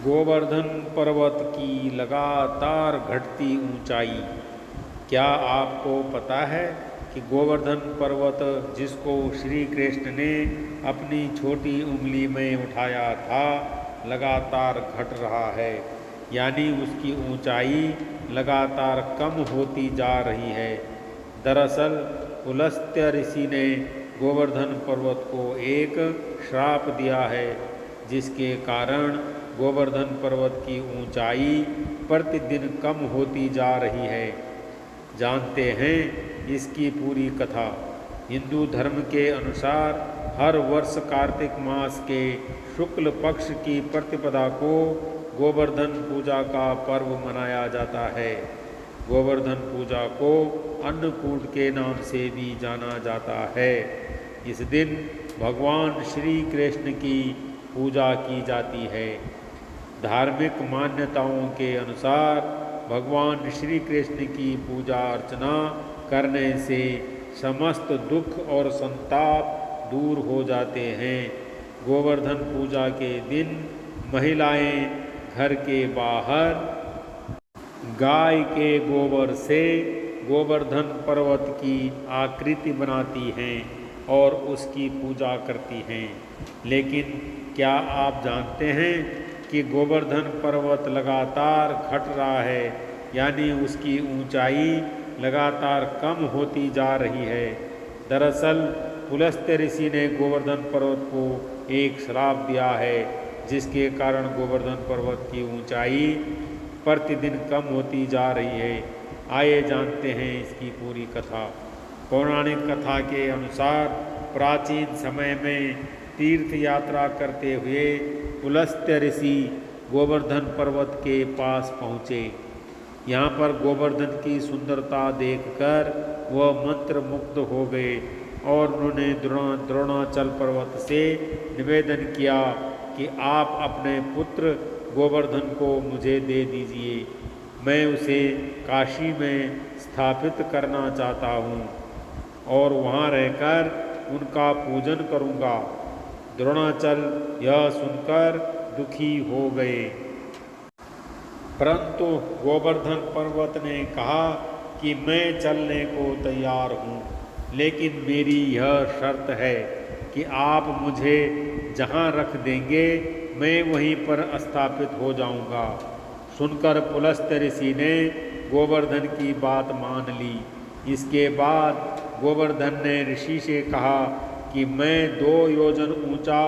गोवर्धन पर्वत की लगातार घटती ऊंचाई। क्या आपको पता है कि गोवर्धन पर्वत जिसको श्री कृष्ण ने अपनी छोटी उंगली में उठाया था लगातार घट रहा है, यानी उसकी ऊंचाई लगातार कम होती जा रही है। दरअसल पुलस्त्य ऋषि ने गोवर्धन पर्वत को एक श्राप दिया है, जिसके कारण गोवर्धन पर्वत की ऊंचाई प्रतिदिन कम होती जा रही है। जानते हैं इसकी पूरी कथा। हिंदू धर्म के अनुसार हर वर्ष कार्तिक मास के शुक्ल पक्ष की प्रतिपदा को गोवर्धन पूजा का पर्व मनाया जाता है। गोवर्धन पूजा को अन्नकूट के नाम से भी जाना जाता है। इस दिन भगवान श्री कृष्ण की पूजा की जाती है। धार्मिक मान्यताओं के अनुसार भगवान श्री कृष्ण की पूजा अर्चना करने से समस्त दुख और संताप दूर हो जाते हैं। गोवर्धन पूजा के दिन महिलाएं घर के बाहर गाय के गोबर से गोवर्धन पर्वत की आकृति बनाती हैं और उसकी पूजा करती हैं। लेकिन क्या आप जानते हैं कि गोवर्धन पर्वत लगातार घट रहा है, यानी उसकी ऊंचाई लगातार कम होती जा रही है। दरअसल पुलस्त्य ऋषि ने गोवर्धन पर्वत को एक श्राप दिया है, जिसके कारण गोवर्धन पर्वत की ऊंचाई प्रतिदिन कम होती जा रही है। आइए जानते हैं इसकी पूरी कथा। पौराणिक कथा के अनुसार प्राचीन समय में तीर्थ यात्रा करते हुए पुलस्त्य ऋषि गोवर्धन पर्वत के पास पहुँचे। यहाँ पर गोवर्धन की सुंदरता देखकर वह मंत्र मुग्ध हो गए और उन्होंने द्रोणाचल पर्वत से निवेदन किया कि आप अपने पुत्र गोवर्धन को मुझे दे दीजिए। मैं उसे काशी में स्थापित करना चाहता हूँ और वहाँ रहकर उनका पूजन करूँगा। द्रोणाचल यह सुनकर दुखी हो गए, परंतु गोवर्धन पर्वत ने कहा कि मैं चलने को तैयार हूँ, लेकिन मेरी यह शर्त है कि आप मुझे जहाँ रख देंगे मैं वहीं पर स्थापित हो जाऊँगा। सुनकर पुलस्त्य ऋषि ने गोवर्धन की बात मान ली। इसके बाद गोवर्धन ने ऋषि से कहा कि मैं 2 योजन ऊंचा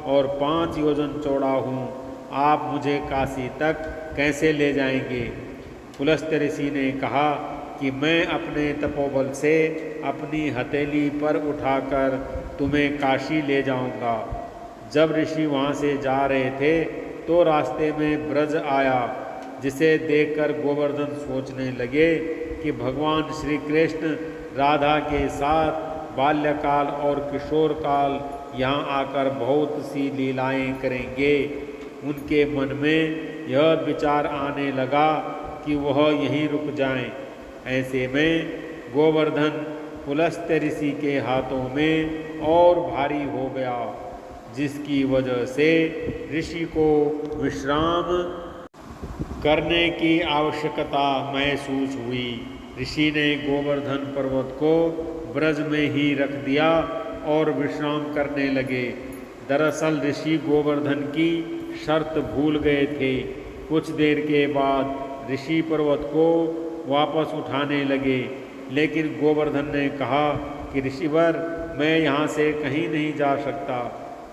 और 5 योजन चौड़ा हूँ, आप मुझे काशी तक कैसे ले जाएंगे? पुलस्त्य ऋषि ने कहा कि मैं अपने तपोबल से अपनी हथेली पर उठाकर तुम्हें काशी ले जाऊंगा। जब ऋषि वहाँ से जा रहे थे तो रास्ते में ब्रज आया, जिसे देखकर गोवर्धन सोचने लगे कि भगवान श्री कृष्ण राधा के साथ बाल्यकाल और किशोर काल यहाँ आकर बहुत सी लीलाएं करेंगे। उनके मन में यह विचार आने लगा कि वह यहीं रुक जाएं। ऐसे में गोवर्धन पुलस्त्य ऋषि के हाथों में और भारी हो गया, जिसकी वजह से ऋषि को विश्राम करने की आवश्यकता महसूस हुई। ऋषि ने गोवर्धन पर्वत को ब्रज में ही रख दिया और विश्राम करने लगे। दरअसल ऋषि गोवर्धन की शर्त भूल गए थे। कुछ देर के बाद ऋषि पर्वत को वापस उठाने लगे, लेकिन गोवर्धन ने कहा कि ऋषिवर, मैं यहाँ से कहीं नहीं जा सकता।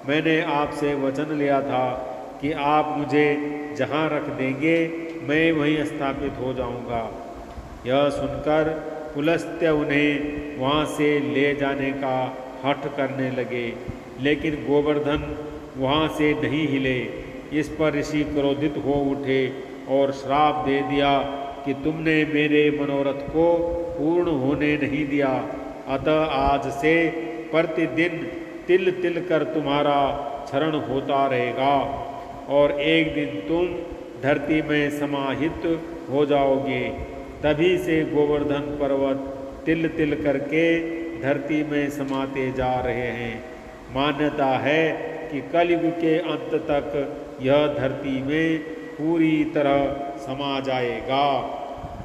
मैंने आपसे वचन लिया था कि आप मुझे जहाँ रख देंगे मैं वहीं स्थापित हो जाऊँगा। यह सुनकर पुलस्त्य उन्हें वहाँ से ले जाने का हठ करने लगे, लेकिन गोवर्धन वहाँ से नहीं हिले। इस पर ऋषि क्रोधित हो उठे और श्राप दे दिया कि तुमने मेरे मनोरथ को पूर्ण होने नहीं दिया, अतः आज से प्रतिदिन तिल तिल कर तुम्हारा क्षरण होता रहेगा और एक दिन तुम धरती में समाहित हो जाओगे। तभी से गोवर्धन पर्वत तिल तिल करके धरती में समाते जा रहे हैं। मान्यता है कि कलयुग के अंत तक यह धरती में पूरी तरह समा जाएगा।